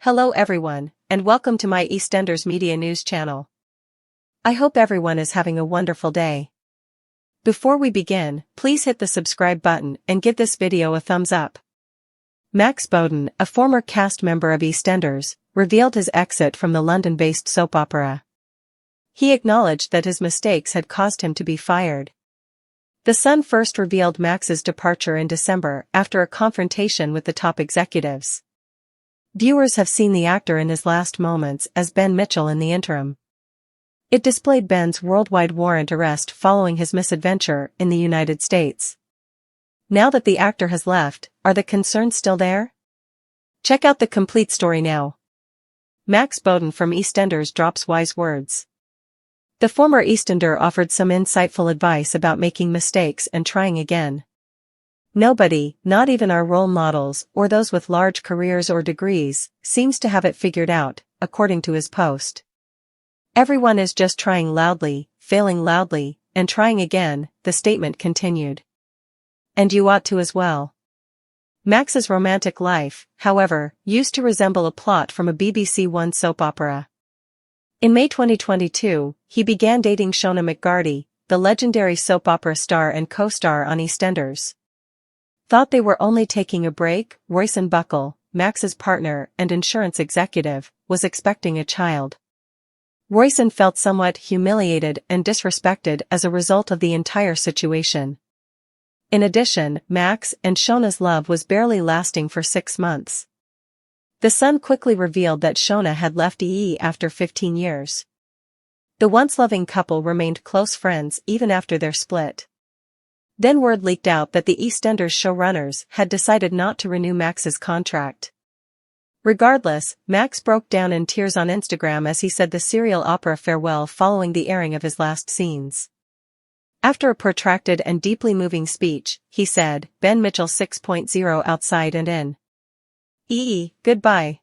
Hello everyone, and welcome to my EastEnders Media News channel. I hope everyone is having a wonderful day. Before we begin, please hit the subscribe button and give this video a thumbs up. Max Bowden, a former cast member of EastEnders, revealed his exit from the London-based soap opera. He acknowledged that his mistakes had caused him to be fired. The Sun first revealed Max's departure in December after a confrontation with the top executives. Viewers have seen the actor in his last moments as Ben Mitchell in the interim. It displayed Ben's worldwide warrant arrest following his misadventure in the United States. Now that the actor has left, are the concerns still there? Check out the complete story now. Max Bowden from EastEnders drops wise words. The former EastEnder offered some insightful advice about making mistakes and trying again. Nobody, not even our role models or those with large careers or degrees, seems to have it figured out, according to his post. Everyone is just trying loudly, failing loudly, and trying again, the statement continued. And you ought to as well. Max's romantic life, however, used to resemble a plot from a BBC One soap opera. In May 2022, he began dating Shona McGarty, the legendary soap opera star and co-star on EastEnders. Thought they were only taking a break, Royson Buckle, Max's partner and insurance executive, was expecting a child. Royson felt somewhat humiliated and disrespected as a result of the entire situation. In addition, Max and Shona's love was barely lasting for 6 months. The Sun quickly revealed that Shona had left EE after 15 years. The once-loving couple remained close friends even after their split. Then word leaked out that the EastEnders showrunners had decided not to renew Max's contract. Regardless, Max broke down in tears on Instagram as he said the serial opera farewell following the airing of his last scenes. After a protracted and deeply moving speech, he said, "Ben Mitchell 6.0 outside and in. Goodbye.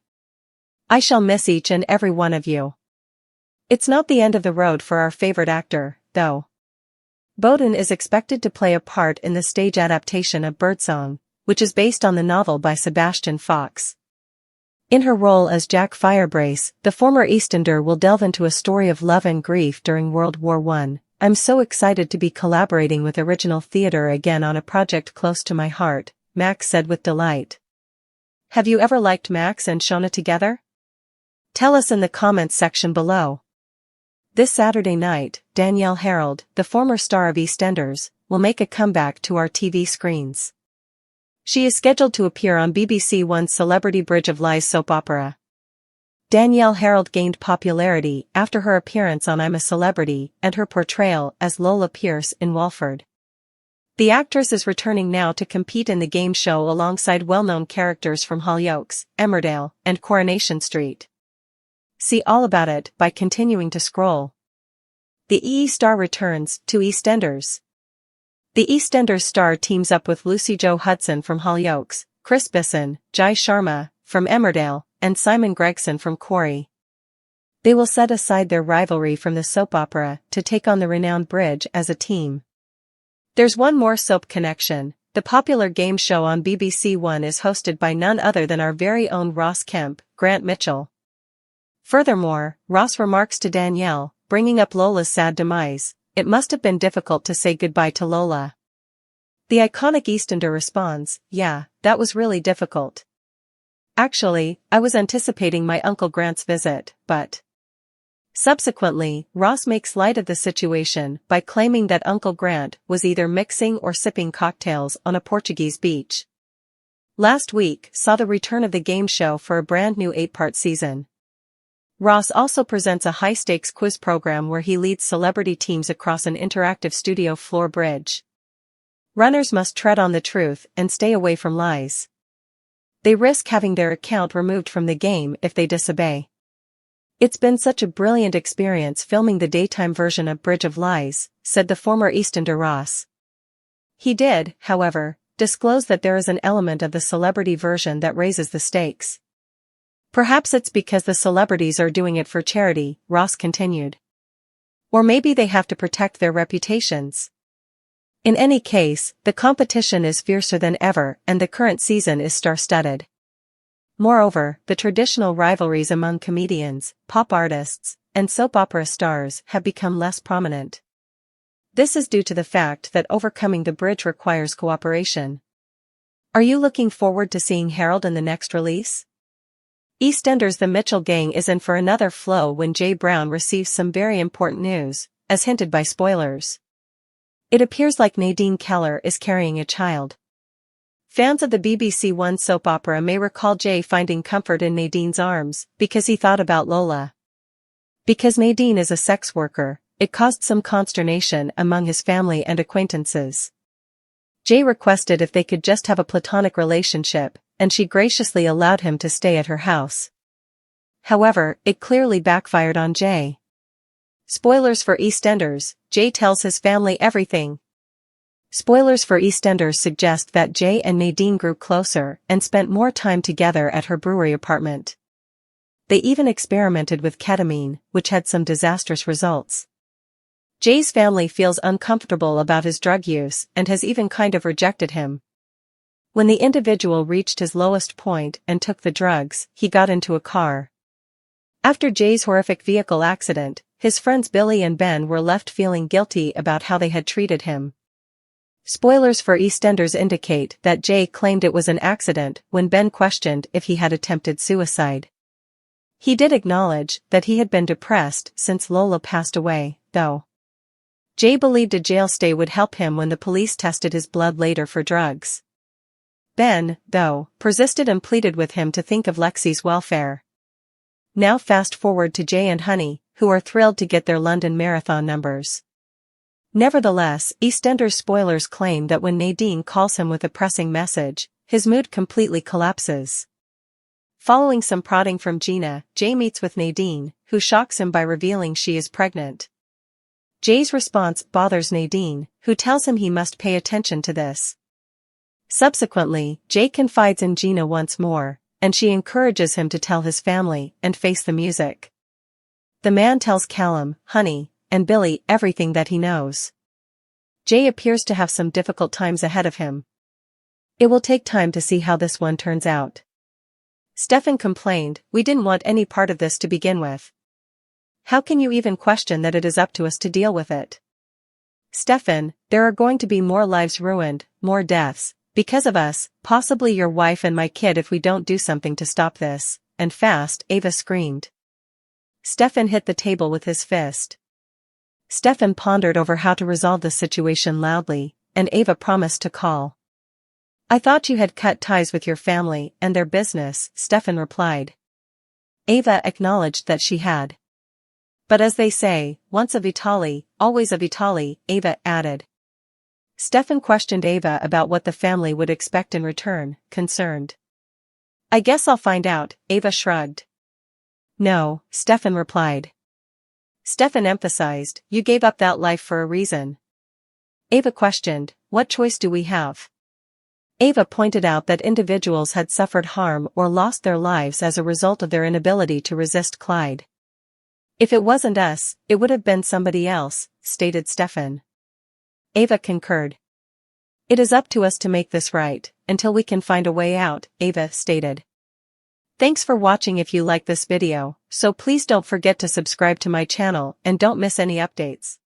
I shall miss each and every one of you." It's not the end of the road for our favorite actor, though. Bowden is expected to play a part in the stage adaptation of Birdsong, which is based on the novel by Sebastian Fox. In her role as Jack Firebrace, the former EastEnder will delve into a story of love and grief during World War I. "I'm so excited to be collaborating with Original Theatre again on a project close to my heart," Max said with delight. Have you ever liked Max and Shona together? Tell us in the comments section below. This Saturday night, Danielle Harold, the former star of EastEnders, will make a comeback to our TV screens. She is scheduled to appear on BBC One's Celebrity Bridge of Lies soap opera. Danielle Harold gained popularity after her appearance on I'm a Celebrity and her portrayal as Lola Pierce in Walford. The actress is returning now to compete in the game show alongside well-known characters from Hollyoaks, Emmerdale, and Coronation Street. See all about it by continuing to scroll. The EE star returns to EastEnders. The EastEnders star teams up with Lucy Jo Hudson from Hollyoaks, Chris Bisson, Jai Sharma from Emmerdale, and Simon Gregson from Quarry. They will set aside their rivalry from the soap opera to take on the renowned Bridge as a team. There's one more soap connection. The popular game show on BBC One is hosted by none other than our very own Ross Kemp, Grant Mitchell. Furthermore, Ross remarks to Danielle, bringing up Lola's sad demise, "It must have been difficult to say goodbye to Lola." The iconic EastEnder responds, "Yeah, that was really difficult. Actually, I was anticipating my Uncle Grant's visit, but..." Subsequently, Ross makes light of the situation by claiming that Uncle Grant was either mixing or sipping cocktails on a Portuguese beach. Last week saw the return of the game show for a brand new 8-part season. Ross also presents a high-stakes quiz program where he leads celebrity teams across an interactive studio floor bridge. Runners must tread on the truth and stay away from lies. They risk having their account removed from the game if they disobey. "It's been such a brilliant experience filming the daytime version of Bridge of Lies," said the former EastEnder Ross. He did, however, disclose that there is an element of the celebrity version that raises the stakes. "Perhaps it's because the celebrities are doing it for charity," Ross continued. "Or maybe they have to protect their reputations. In any case, the competition is fiercer than ever and the current season is star-studded. Moreover, the traditional rivalries among comedians, pop artists, and soap opera stars have become less prominent. This is due to the fact that overcoming the bridge requires cooperation. Are you looking forward to seeing Harold in the next release? EastEnders: The Mitchell gang is in for another flow when Jay Brown receives some very important news, as hinted by spoilers. It appears like Nadine Keller is carrying a child. Fans of the BBC One soap opera may recall Jay finding comfort in Nadine's arms because he thought about Lola. Because Nadine is a sex worker, it caused some consternation among his family and acquaintances. Jay requested if they could just have a platonic relationship, and she graciously allowed him to stay at her house. However, it clearly backfired on Jay. Spoilers for EastEnders: Jay tells his family everything. Spoilers for EastEnders suggest that Jay and Nadine grew closer and spent more time together at her brewery apartment. They even experimented with ketamine, which had some disastrous results. Jay's family feels uncomfortable about his drug use and has even kind of rejected him. When the individual reached his lowest point and took the drugs, he got into a car. After Jay's horrific vehicle accident, his friends Billy and Ben were left feeling guilty about how they had treated him. Spoilers for EastEnders indicate that Jay claimed it was an accident when Ben questioned if he had attempted suicide. He did acknowledge that he had been depressed since Lola passed away, though. Jay believed a jail stay would help him when the police tested his blood later for drugs. Ben, though, persisted and pleaded with him to think of Lexi's welfare. Now fast forward to Jay and Honey, who are thrilled to get their London Marathon numbers. Nevertheless, EastEnders spoilers claim that when Nadine calls him with a pressing message, his mood completely collapses. Following some prodding from Gina, Jay meets with Nadine, who shocks him by revealing she is pregnant. Jay's response bothers Nadine, who tells him he must pay attention to this. Subsequently, Jay confides in Gina once more, and she encourages him to tell his family and face the music. The man tells Callum, Honey, and Billy everything that he knows. Jay appears to have some difficult times ahead of him. It will take time to see how this one turns out. Stefan complained, "We didn't want any part of this to begin with. How can you even question that it is up to us to deal with it?" Stefan, there are going to be more lives ruined, more deaths, because of us, possibly your wife and my kid if we don't do something to stop this, and fast, Ava screamed. Stefan hit the table with his fist. Stefan pondered over how to resolve the situation loudly, and Ava promised to call. "I thought you had cut ties with your family and their business," Stefan replied. Ava acknowledged that she had. "But as they say, once a Vitali, always a Vitali," Ava added. Stefan questioned Ava about what the family would expect in return, concerned. "I guess I'll find out," Ava shrugged. "No," Stefan replied. Stefan emphasized, "You gave up that life for a reason." Ava questioned, "What choice do we have?" Ava pointed out that individuals had suffered harm or lost their lives as a result of their inability to resist Clyde. "If it wasn't us, it would have been somebody else," stated Stefan. Ava concurred. "It is up to us to make this right, until we can find a way out," Ava stated. Thanks for watching. If you like this video, so please don't forget to subscribe to my channel and don't miss any updates.